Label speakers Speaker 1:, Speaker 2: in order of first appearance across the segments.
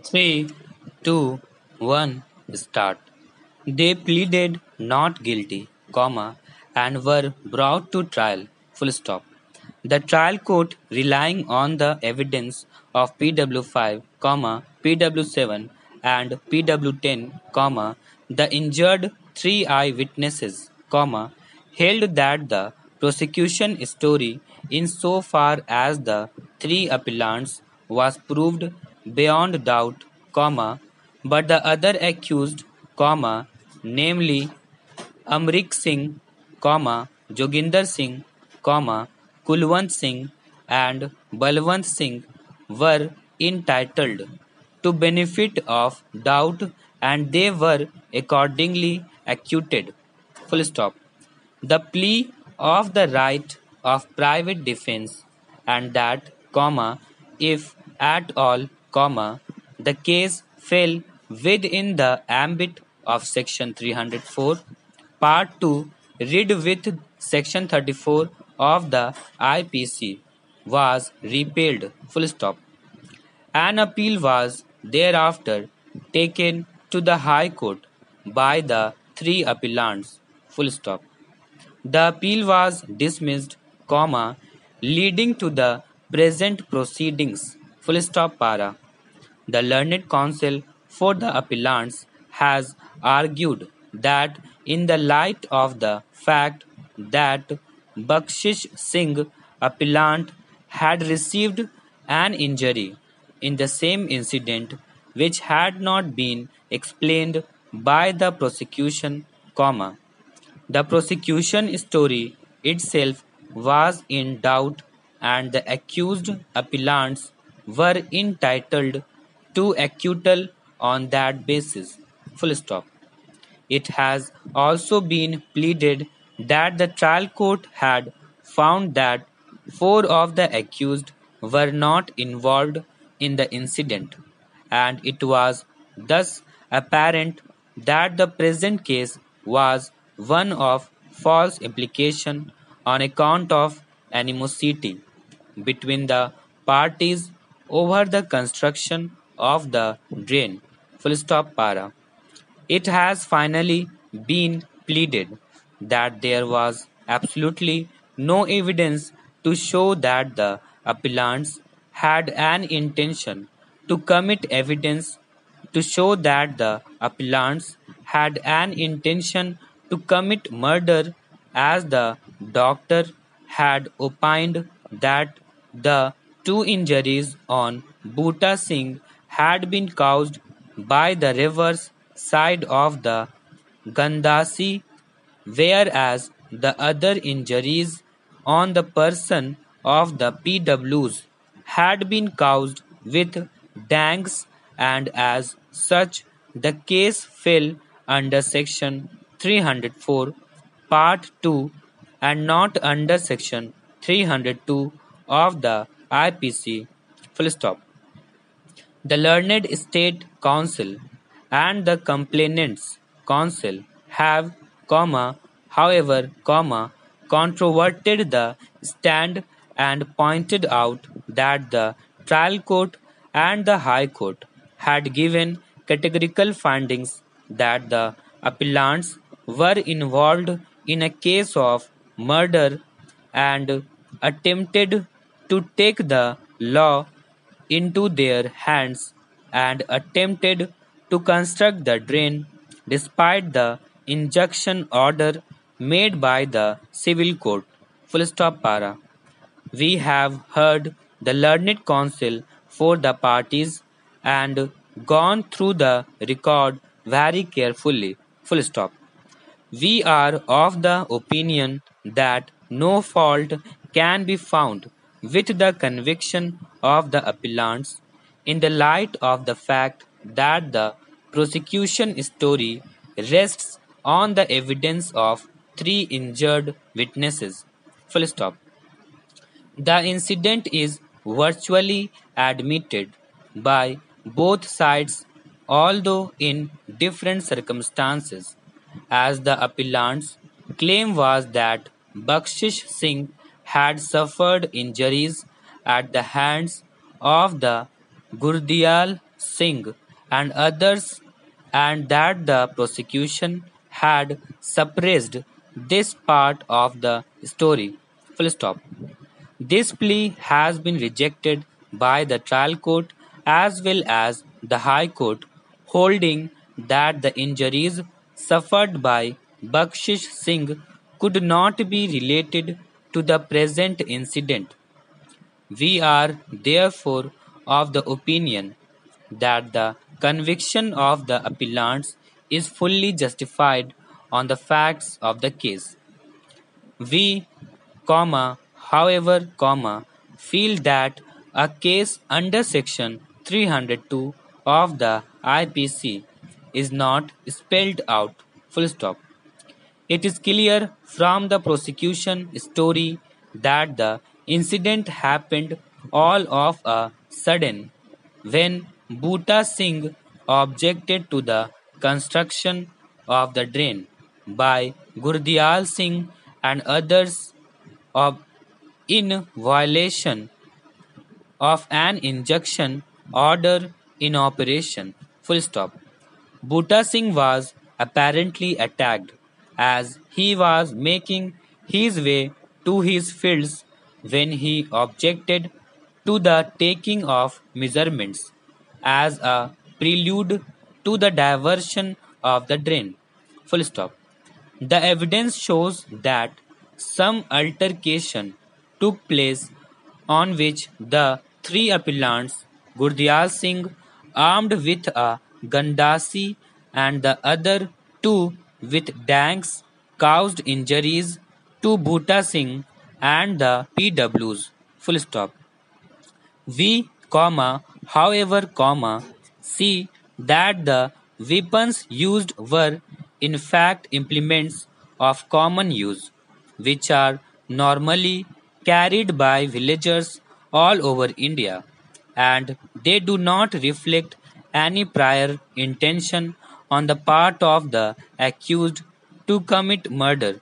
Speaker 1: Three, two, one, start. They pleaded not guilty, comma, and were brought to trial, full stop. The trial court, relying on the evidence of PW5, PW7, and PW10, the injured three eyewitnesses, held that the prosecution story, insofar as the three appellants, was proved beyond doubt, but the other accused, namely Amrik Singh, Joginder Singh, Kulwant Singh, and Balwant Singh were entitled to benefit of doubt and they were accordingly acquitted. Full stop. The plea of the right of private defense and that, if at all, the case fell within the ambit of Section 304, Part 2, read with Section 34 of the IPC, was repealed. Full stop. An appeal was thereafter taken to the High Court by the three appellants. Full stop. The appeal was dismissed, leading to the present proceedings. Full stop para. The learned counsel for the appellants has argued that in the light of the fact that Bakshish Singh appellant had received an injury in the same incident which had not been explained by the prosecution, the prosecution story itself was in doubt and the accused appellants were entitled to acquittal on that basis. Full stop. It has also been pleaded that the trial court had found that four of the accused were not involved in the incident, and it was thus apparent that the present case was one of false implication on account of animosity between the parties over the construction of the drain. Full stop para. It has finally been pleaded that there was absolutely no evidence to show that the appellants had an intention to commit evidence to show that the appellants had an intention to commit murder as the doctor had opined that the two injuries on Bhuta Singh had been caused by the reverse side of the Gandasi, whereas the other injuries on the person of the PWs had been caused with dangs and as such the case fell under section 304 part 2 and not under section 302 of the IPC. Full stop. The learned state council and the complainants council have, however, controverted the stand and pointed out that the trial court and the high court had given categorical findings that the appellants were involved in a case of murder and attempted to take the law into their hands and attempted to construct the drain despite the injunction order made by the civil court. Full stop para. We have heard the learned counsel for the parties and gone through the record very carefully. Full stop. We are of the opinion that no fault can be found with the conviction of the appellants in the light of the fact that the prosecution story rests on the evidence of three injured witnesses. Full stop. The incident is virtually admitted by both sides, although in different circumstances, as the appellant's claim was that Bakshish Singh had suffered injuries at the hands of the Gurdial Singh, and others, and that the prosecution had suppressed this part of the story. Full stop. This plea has been rejected by the trial court as well as the High Court, holding that the injuries suffered by Bakshish Singh could not be related to the present incident. We are therefore of the opinion that the conviction of the appellants is fully justified on the facts of the case. We, however, feel that a case under Section 302 of the IPC is not spelled out full stop. It is clear from the prosecution story that the incident happened all of a sudden when Bhuta Singh objected to the construction of the drain by Gurdial Singh and others of in violation of an injunction order in operation. Full stop. Bhuta Singh was apparently attacked as he was making his way to his fields when he objected to the taking of measurements as a prelude to the diversion of the drain. Full stop. The evidence shows that some altercation took place on which the three appellants, Gurdial Singh, armed with a gandasi, and the other two with danks, caused injuries to Bhuta Singh and the PWs. Full stop. We, however, see that the weapons used were in fact implements of common use, which are normally carried by villagers all over India, and they do not reflect any prior intention on the part of the accused to commit murder.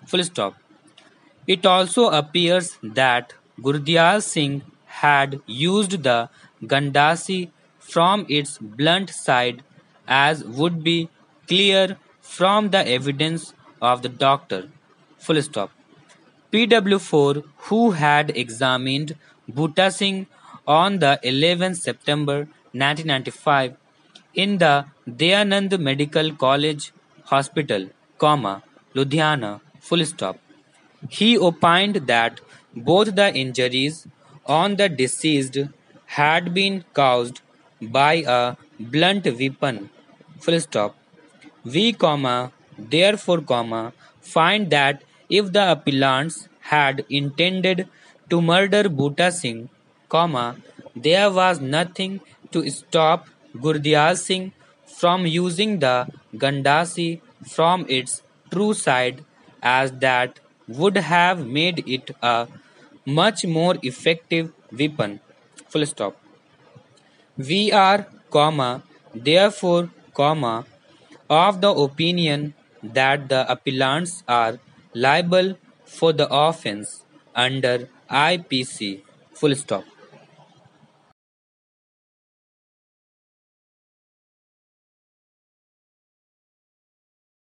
Speaker 1: Full stop. It also appears that Gurdial Singh had used the Gandasi from its blunt side, as would be clear from the evidence of the doctor. Full stop. PW4, who had examined Bhuta Singh on the 11th September 1995 in the Dayanand Medical College Hospital, Ludhiana, full stop. He opined that both the injuries on the deceased had been caused by a blunt weapon. Full stop. We, therefore, find that if the appellants had intended to murder Bhuta Singh, there was nothing to stop Gurdial Singh from using the Gandasi from its true side, as that would have made it a much more effective weapon. Full stop. We are, therefore, of the opinion that the appellants are liable for the offence under IPC. Full stop.